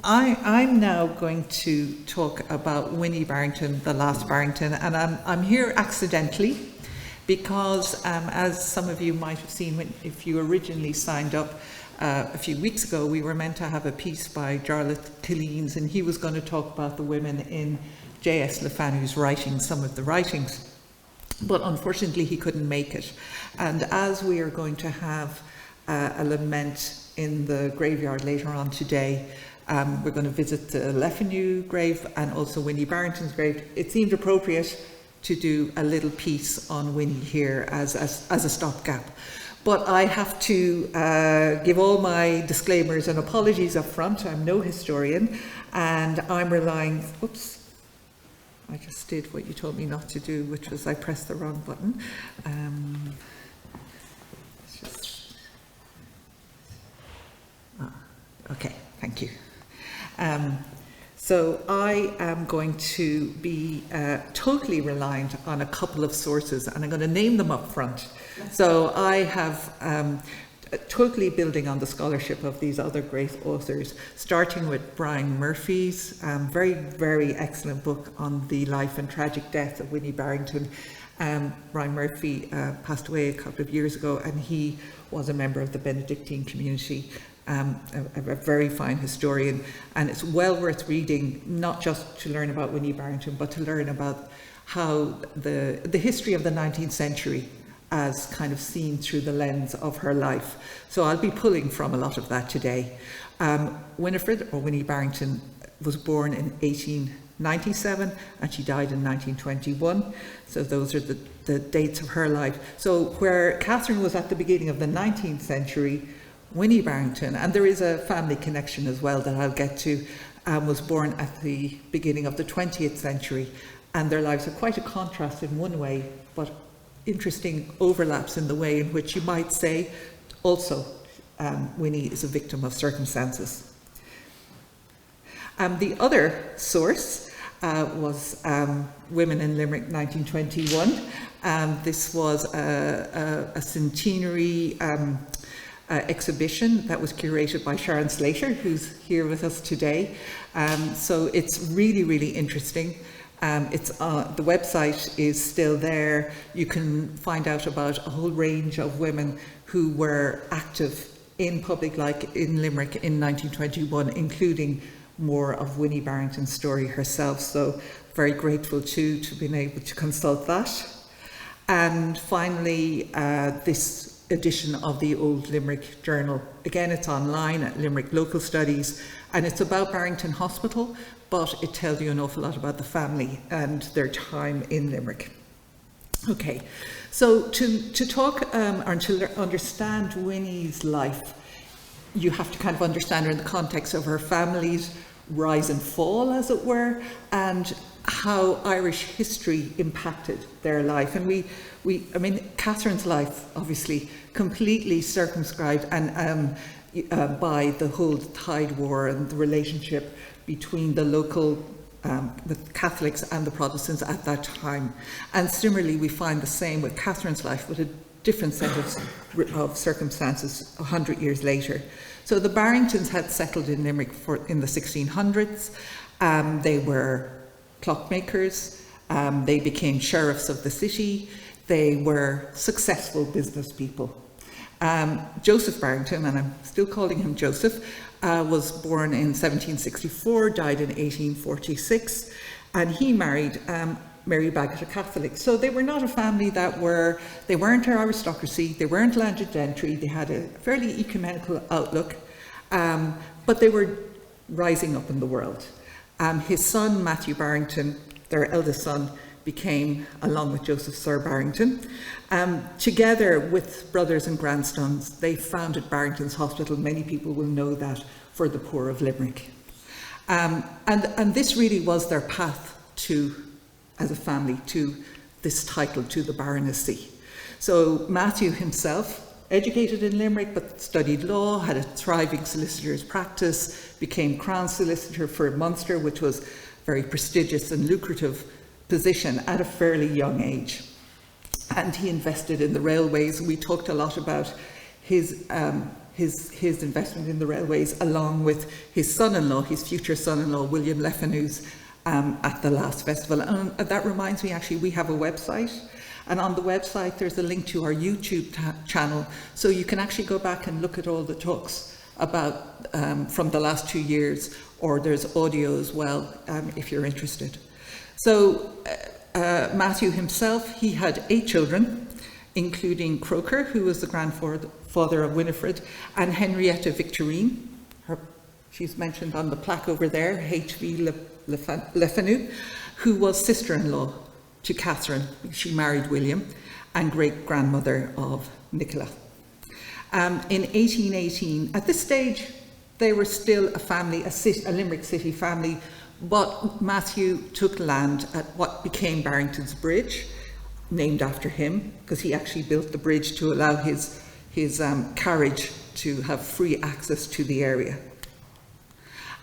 I'm now going to talk about Winnie Barrington, the last Barrington, and I'm here accidentally because, as some of you might have seen if you originally signed up a few weeks ago, we were meant to have a piece by Jarlath Killeens, and he was going to talk about the women in J.S. LeFanu's writings, some of the writings. But unfortunately, he couldn't make it. And as we are going to have a lament in the graveyard later on today, we're going to visit the LeFanu grave and also Winnie Barrington's grave. It seemed appropriate to do a little piece on Winnie here as a stopgap. But I have to give all my disclaimers and apologies up front. I'm no historian, and I'm relying, oops, I just did what you told me not to do, which was I pressed the wrong button. Okay, thank you. So I am going to be totally reliant on a couple of sources, and I'm going to name them up front. So I have totally building on the scholarship of these other great authors, starting with Brian Murphy's very, very excellent book on the life and tragic death of Winnie Barrington. Brian Murphy passed away a couple of years ago, and he was a member of the Benedictine community. A very fine historian, and it's well worth reading, not just to learn about Winnie Barrington, but to learn about how the history of the 19th century as kind of seen through the lens of her life. So I'll be pulling from a lot of that today. Winifred, or Winnie Barrington, was born in 1897 and she died in 1921. So those are the dates of her life. So where Catherine was at the beginning of the 19th century, Winnie Barrington, and there is a family connection as well that I'll get to, was born at the beginning of the 20th century, and their lives are quite a contrast in one way, but interesting overlaps in the way in which you might say also Winnie is a victim of circumstances. The other source was Women in Limerick 1921. This was a centenary exhibition that was curated by Sharon Slater, who's here with us today. So it's really, really interesting. The website is still there. You can find out about a whole range of women who were active in public life in Limerick in 1921, including more of Winnie Barrington's story herself. So very grateful to being able to consult that. And finally, this edition of the Old Limerick Journal. Again, it's online at Limerick Local Studies, and it's about Barrington Hospital, but it tells you an awful lot about the family and their time in Limerick. Okay, so to talk or to understand Winnie's life, you have to kind of understand her in the context of her family's rise and fall, as it were, and how Irish history impacted their life. And I mean, Catherine's life, obviously, completely circumscribed and by the whole Tide War and the relationship between the local the Catholics and the Protestants at that time. And similarly, we find the same with Catherine's life, with a different set of circumstances 100 years later. So the Barringtons had settled in Limerick in the 1600s. They were clockmakers. They became sheriffs of the city. They were successful business people. Joseph Barrington, and I'm still calling him Joseph, was born in 1764, died in 1846, and he married Mary Bagot, a Catholic. So they were not a family they weren't an aristocracy, they weren't landed gentry, they had a fairly ecumenical outlook, but they were rising up in the world. His son, Matthew Barrington, their eldest son, became, along with Joseph, Sir Barrington. Together with brothers and grandsons, they founded Barrington's Hospital. Many people will know that, for the poor of Limerick. And this really was their path to, as a family, to this title, to the baronetcy. So Matthew himself, educated in Limerick, but studied law, had a thriving solicitor's practice, became Crown Solicitor for Munster, which was a very prestigious and lucrative position at a fairly young age. And he invested in the railways. We talked a lot about his his investment in the railways, along with his son-in-law, his future son-in-law, William LeFanu's, at the last festival. And that reminds me, actually, we have a website. And on the website, there's a link to our YouTube channel. So you can actually go back and look at all the talks about from the last 2 years, or there's audio as well, if you're interested. So Matthew himself, he had 8 children, including Croker, who was the grandfather of Winifred, and Henrietta Victorine. She's mentioned on the plaque over there, H.V. LeFanu, who was sister-in-law to Catherine. She married William, and great-grandmother of Nicola. In 1818, at this stage, they were still a family, a Limerick City family, but Matthew took land at what became Barrington's Bridge, named after him, because he actually built the bridge to allow his carriage to have free access to the area.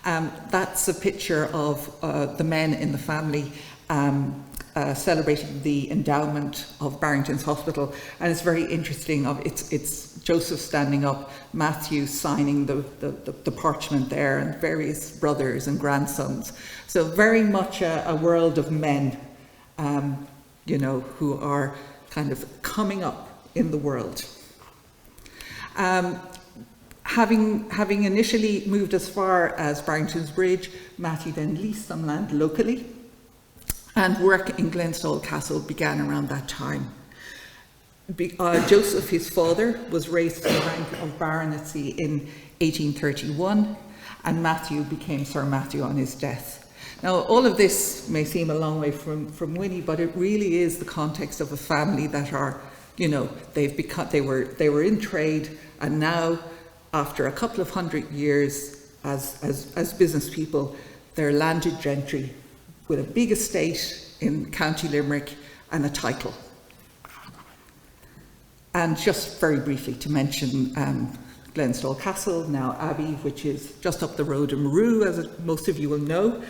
That's a picture of the men in the family celebrating the endowment of Barrington's Hospital, and it's very interesting. It's Joseph standing up, Matthew signing the parchment there, and various brothers and grandsons. So very much a world of men, you know, who are kind of coming up in the world. Having initially moved as far as Barrington's Bridge, Matthew then leased some land locally, and work in Glenstall Castle began around that time. Joseph, his father, was raised to the rank of baronetcy in 1831, and Matthew became Sir Matthew on his death. Now, all of this may seem a long way from Winnie, but it really is the context of a family that are, you know, they were in trade, and now, after a couple of 100 years as business people, they're landed gentry with a big estate in County Limerick and a title. And just very briefly to mention Glenstall Castle, now Abbey, which is just up the road in Murroe, as most of you will know.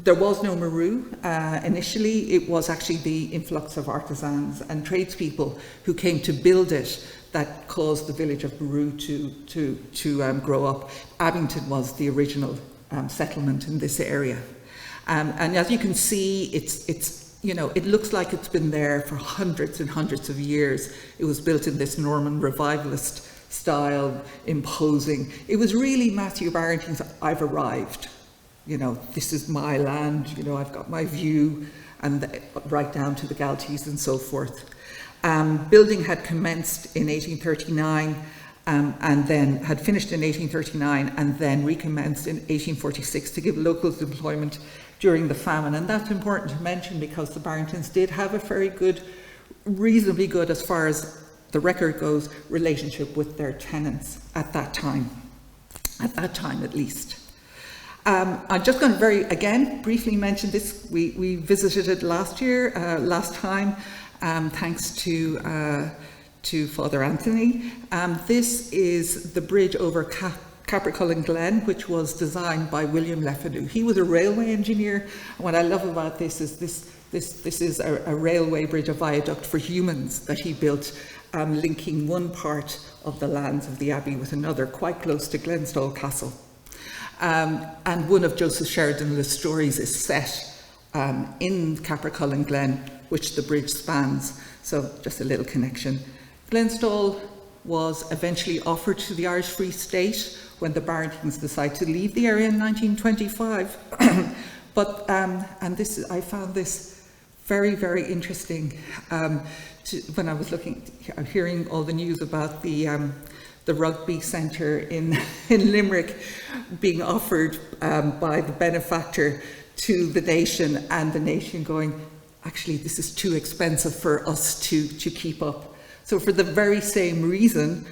There was no Murroe. Initially, it was actually the influx of artisans and tradespeople who came to build it that caused the village of Murroe to grow up. Abington was the original settlement in this area. And as you can see, it's you know, it looks like it's been there for hundreds and hundreds of years. It was built in this Norman revivalist style, imposing. It was really Matthew Barrington's, I've arrived. You know, this is my land, you know, I've got my view, and right down to the Galties and so forth. Building had commenced in 1839, and then had finished in 1839, and then recommenced in 1846 to give locals employment during the famine. And that's important to mention because the Barringtons did have a very good, reasonably good, as far as the record goes, relationship with their tenants at that time at least. I'm just going to again briefly mention this. We visited it last time, thanks to Father Anthony. This is the bridge over Capricullen Glen, which was designed by William LeFanu. He was a railway engineer, and what I love about this is this is a railway bridge, a viaduct for humans that he built, linking one part of the lands of the Abbey with another, quite close to Glenstall Castle. And one of Joseph Sheridan's stories is set in Capricullen Glen, which the bridge spans. So just a little connection. Glenstall was eventually offered to the Irish Free State when the Barringtons decided to leave the area in 1925. But, and this, I found this very, very interesting when I was hearing all the news about the rugby centre in Limerick being offered by the benefactor to the nation, and the nation going, actually, this is too expensive for us to keep up. So for the very same reason,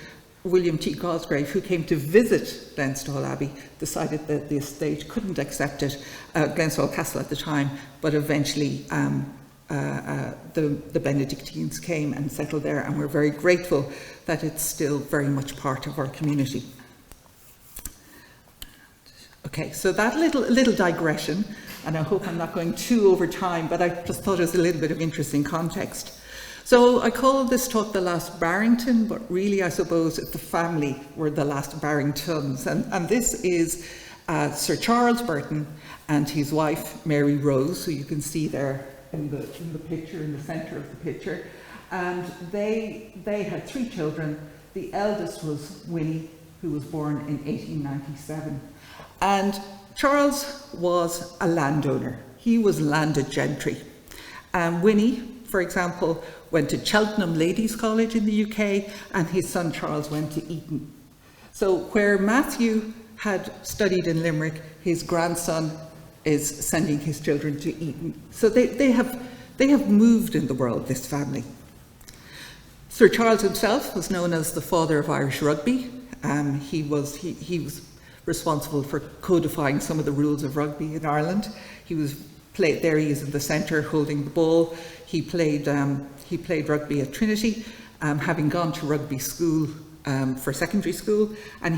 William T. Cosgrave, who came to visit Glenstall Abbey, decided that the estate couldn't accept it, Glenstall Castle at the time, but eventually the Benedictines came and settled there, and we're very grateful that it's still very much part of our community. Okay, so that little digression, and I hope I'm not going too over time, but I just thought it was a little bit of interesting context. So I call this talk The Last Barrington, but really I suppose the family were the last Barringtons. And this is Sir Charles Burton and his wife, Mary Rose, who you can see there in the picture, in the centre of the picture. And they had 3 children. The eldest was Winnie, who was born in 1897. And Charles was a landowner. He was landed gentry. Winnie, for example, went to Cheltenham Ladies' College in the UK, and his son Charles went to Eton. So where Matthew had studied in Limerick, his grandson is sending his children to Eton. So they have moved in the world, this family. Sir Charles himself was known as the father of Irish rugby. He was responsible for codifying some of the rules of rugby in Ireland. He is in the centre holding the ball. He played rugby at Trinity, having gone to rugby school for secondary school, and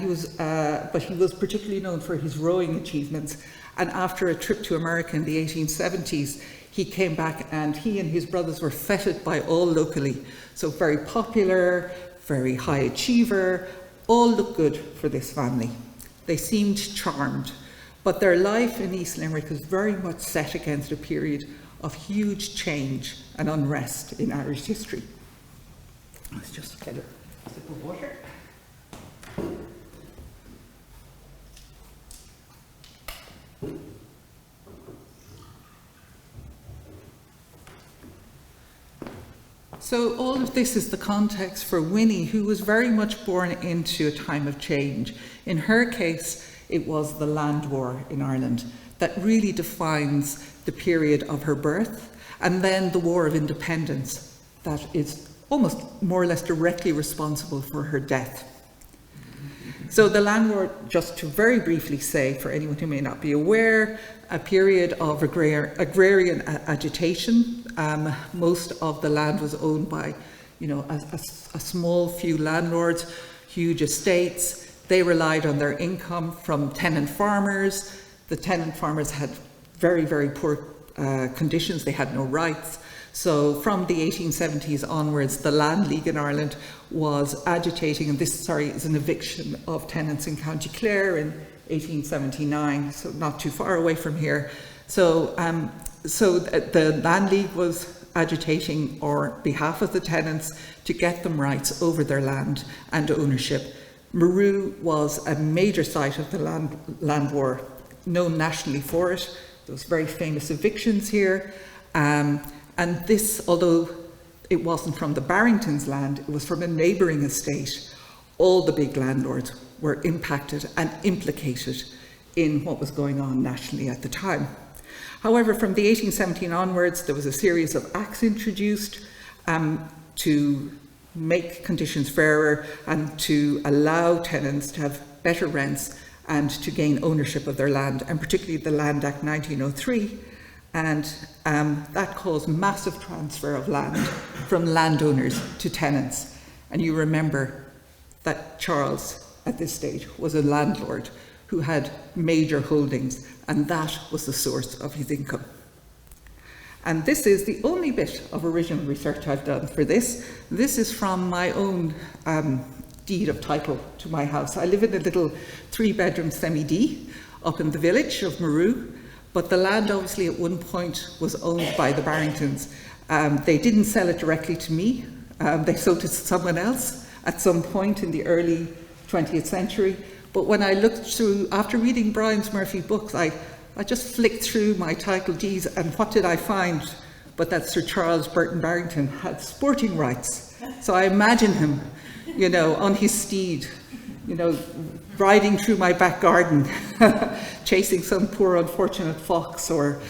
but he was particularly known for his rowing achievements. And after a trip to America in the 1870s, he came back, and he and his brothers were feted by all locally. So very popular, very high achiever, all looked good for this family. They seemed charmed, but their life in East Limerick is very much set against a period of huge change and unrest in Irish history. Let's just get a sip of water. So all of this is the context for Winnie, who was very much born into a time of change. In her case, it was the land war in Ireland that really defines the period of her birth, and then the War of Independence that is almost more or less directly responsible for her death. So the land war, just to very briefly say, for anyone who may not be aware, a period of agrarian agitation. Most of the land was owned by, a small few landlords, huge estates. They relied on their income from tenant farmers. The tenant farmers had very, very poor conditions. They had no rights. So from the 1870s onwards, the Land League in Ireland was agitating, and this, is an eviction of tenants in County Clare in 1879, so not too far away from here. So the Land League was agitating on behalf of the tenants to get them rights over their land and ownership. Murroe was a major site of the land war, known nationally for it. There was very famous evictions here. And this, although it wasn't from the Barringtons' land, it was from a neighbouring estate, all the big landlords were impacted and implicated in what was going on nationally at the time. However, from the 1817 onwards, there was a series of acts introduced to make conditions fairer and to allow tenants to have better rents and to gain ownership of their land, and particularly the Land Act 1903. And that caused massive transfer of land from landowners to tenants. And you remember that Charles, at this stage, was a landlord who had major holdings, and that was the source of his income. And this is the only bit of original research I've done for this. This is from my own deed of title to my house. I live in a little 3-bedroom semi-D up in the village of Murroe. But the land obviously at one point was owned by the Barringtons. They didn't sell it directly to me. They sold it to someone else at some point in the early 20th century. But when I looked through, after reading Brian's Murphy books, I just flicked through my title deeds, and what did I find? But that Sir Charles Burton Barrington had sporting rights. So I imagine him, on his steed, riding through my back garden, chasing some poor unfortunate fox or,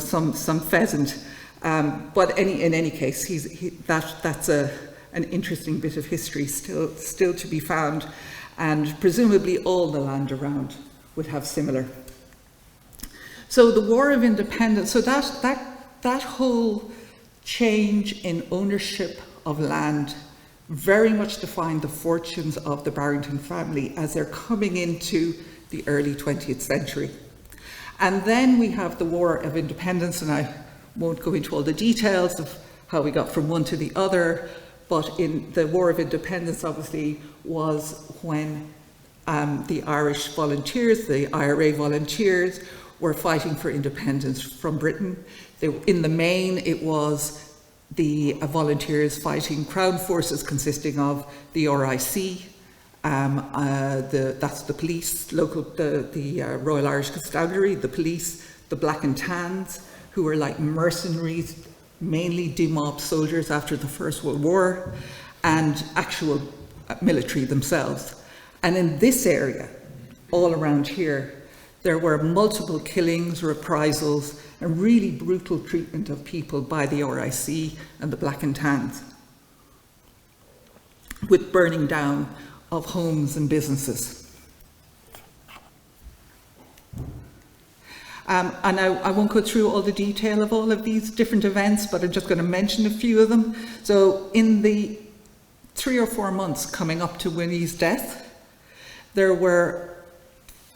some pheasant. But in any case, that's an interesting bit of history still to be found, and presumably all the land around would have similar. So the War of Independence, so that whole change in ownership of land very much defined the fortunes of the Barrington family as they're coming into the early 20th century. And then we have the War of Independence, and I won't go into all the details of how we got from one to the other, but in the War of Independence obviously was when the Irish volunteers, the IRA volunteers, were fighting for independence from Britain. In the main, it was the volunteers fighting Crown forces consisting of the RIC, that's the police, the Royal Irish Constabulary, the police, the Black and Tans, who were like mercenaries, mainly demobbed soldiers after the First World War, and actual military themselves. And in this area, all around here, there were multiple killings, reprisals, and really brutal treatment of people by the RIC and the Black and Tans, with burning down of homes and businesses. And I won't go through all the detail of all of these different events, but I'm just going to mention a few of them. So in the 3 or 4 months coming up to Winnie's death, there were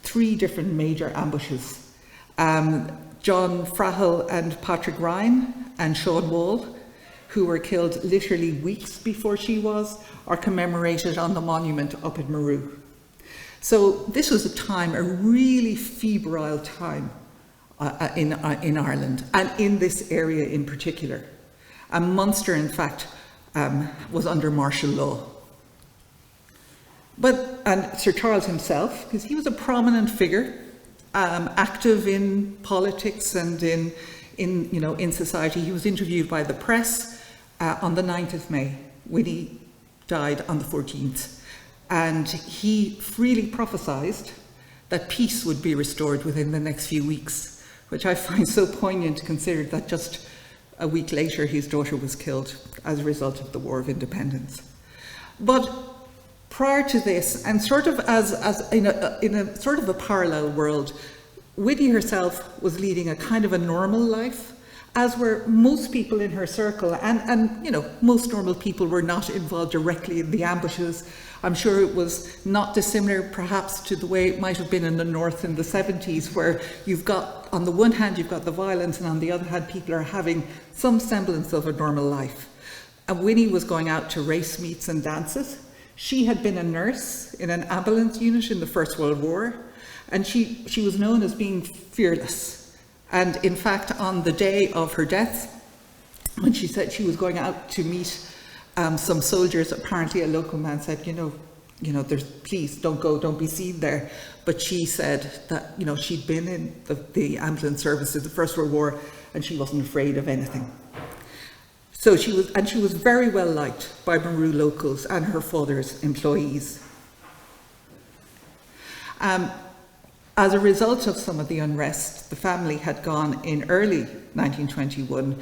3 different major ambushes. John Frahill and Patrick Ryan and Sean Wall, who were killed literally weeks before she was, are commemorated on the monument up at Murroe. So this was a really febrile time in Ireland, and in this area in particular. And Munster, in fact, was under martial law. And Sir Charles himself, because he was a prominent figure, active in politics and in society. He was interviewed by the press on the 9th of May. Winnie died on the 14th. And he freely prophesied that peace would be restored within the next few weeks, which I find so poignant to consider that just a week later his daughter was killed as a result of the War of Independence. But prior to this, and sort of as in a sort of a parallel world, Winnie herself was leading a kind of a normal life, as were most people in her circle, and most normal people were not involved directly in the ambushes. I'm sure it was not dissimilar perhaps to the way it might have been in the North in the 70s, where you've got, on the one hand, you've got the violence, and on the other hand, people are having some semblance of a normal life. And Winnie was going out to race meets and dances. She had been a nurse in an ambulance unit in the First World War, and she was known as being fearless. And in fact, on the day of her death, when she said she was going out to meet some soldiers, apparently a local man said, please don't go, don't be seen there. But she said that, she'd been in the ambulance service in the First World War, and she wasn't afraid of anything. So she was very well liked by Murroe locals and her father's employees. As a result of some of the unrest, the family had gone in early 1921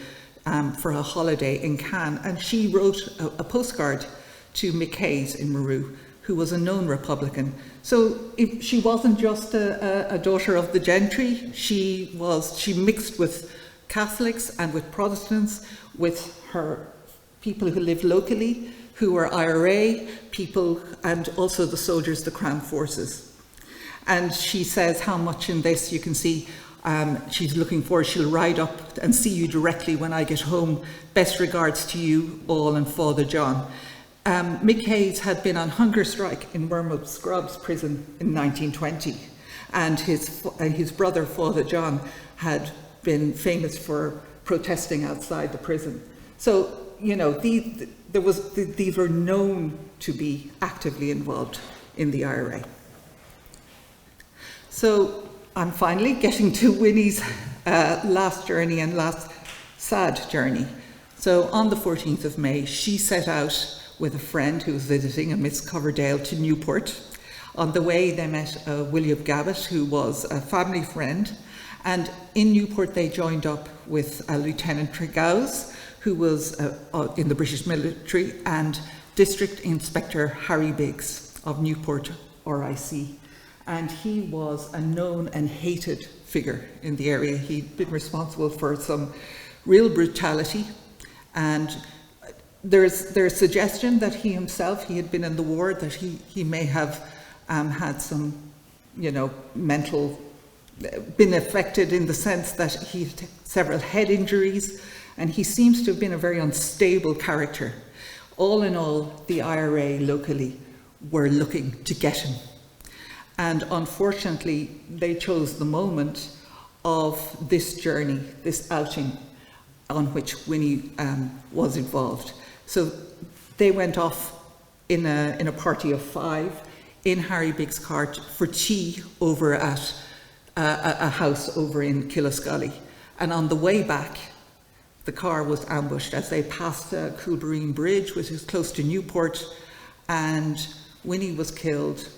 for a holiday in Cannes, and she wrote a postcard to McKay's in Murroe, who was a known Republican. So she wasn't just a daughter of the gentry, she mixed with Catholics and with Protestants, with her people who lived locally, who were IRA people, and also the soldiers, the Crown forces. And she says how much in this you can see she's looking forward. She'll ride up and see you directly when I get home. Best regards to you all and Father John. McKay's had been on hunger strike in Murroe Scrubs prison in 1920, and his brother Father John had been famous for protesting outside the prison. So these were known to be actively involved in the IRA. So I'm finally getting to Winnie's last journey and last sad journey. So on the 14th of May, she set out with a friend who was visiting, a Miss Coverdale, to Newport. On the way, they met William Gabbett, who was a family friend. And in Newport, they joined up with Lieutenant Tregouse, who was in the British military, and District Inspector Harry Biggs of Newport RIC. And he was a known and hated figure in the area. He'd been responsible for some real brutality, and there's suggestion that he himself, he had been in the war, that he may have had some, mental, been affected in the sense that he had several head injuries, and he seems to have been a very unstable character. All in all, the IRA locally were looking to get him. And unfortunately, they chose the moment of this journey, this outing, on which Winnie was involved. So they went off in a party of 5 in Harry Biggs' car for tea over at a house over in Killascully. And on the way back, the car was ambushed as they passed Coolbreen Bridge, which is close to Newport, and Winnie was killed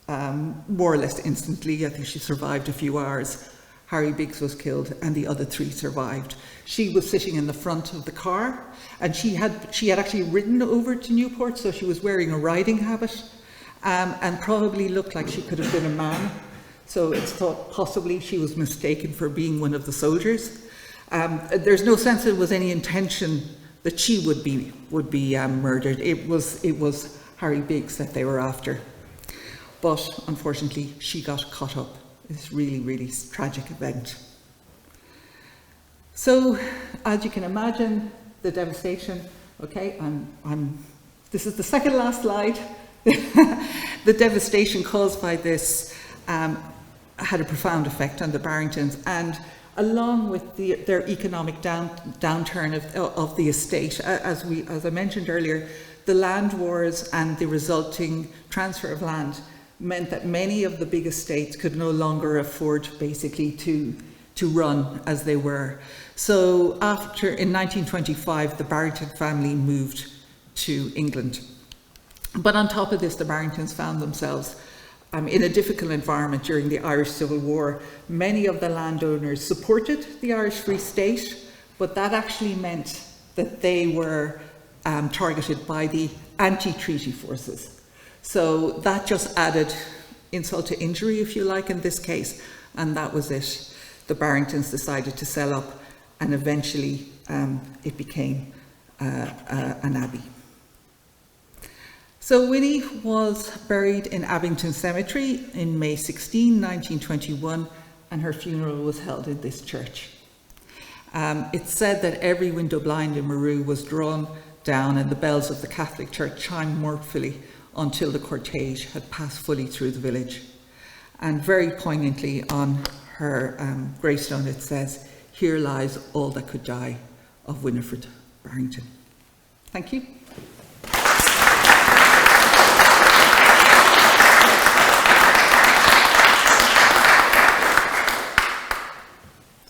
more or less instantly. I think she survived a few hours. Harry Biggs was killed, and the other 3 survived. She was sitting in the front of the car, and she had actually ridden over to Newport, so she was wearing a riding habit, and probably looked like she could have been a man. So it's thought possibly she was mistaken for being one of the soldiers. There's no sense there was any intention that she would be murdered. It was Harry Biggs that they were after. But unfortunately, she got caught up in this really, really tragic event. So, as you can imagine, the devastation. Okay, this is the second last slide. The devastation caused by this had a profound effect on the Barringtons, and along with their economic downturn of the estate, as I mentioned earlier, the land wars and the resulting transfer of land meant that many of the big estates could no longer afford basically to run as they were. So in 1925, the Barrington family moved to England. But on top of this, the Barringtons found themselves in a difficult environment during the Irish Civil War. Many of the landowners supported the Irish Free State, but that actually meant that they were targeted by the anti-treaty forces. So that just added insult to injury, if you like, in this case, and that was it. The Barringtons decided to sell up, and eventually it became an abbey. So Winnie was buried in Abington Cemetery in May 16, 1921, and her funeral was held in this church. It's said that every window blind in Murroe was drawn down and the bells of the Catholic Church chimed mournfully until the cortege had passed fully through the village. And very poignantly on her gravestone it says, "Here lies all that could die of Winifred Barrington." Thank you.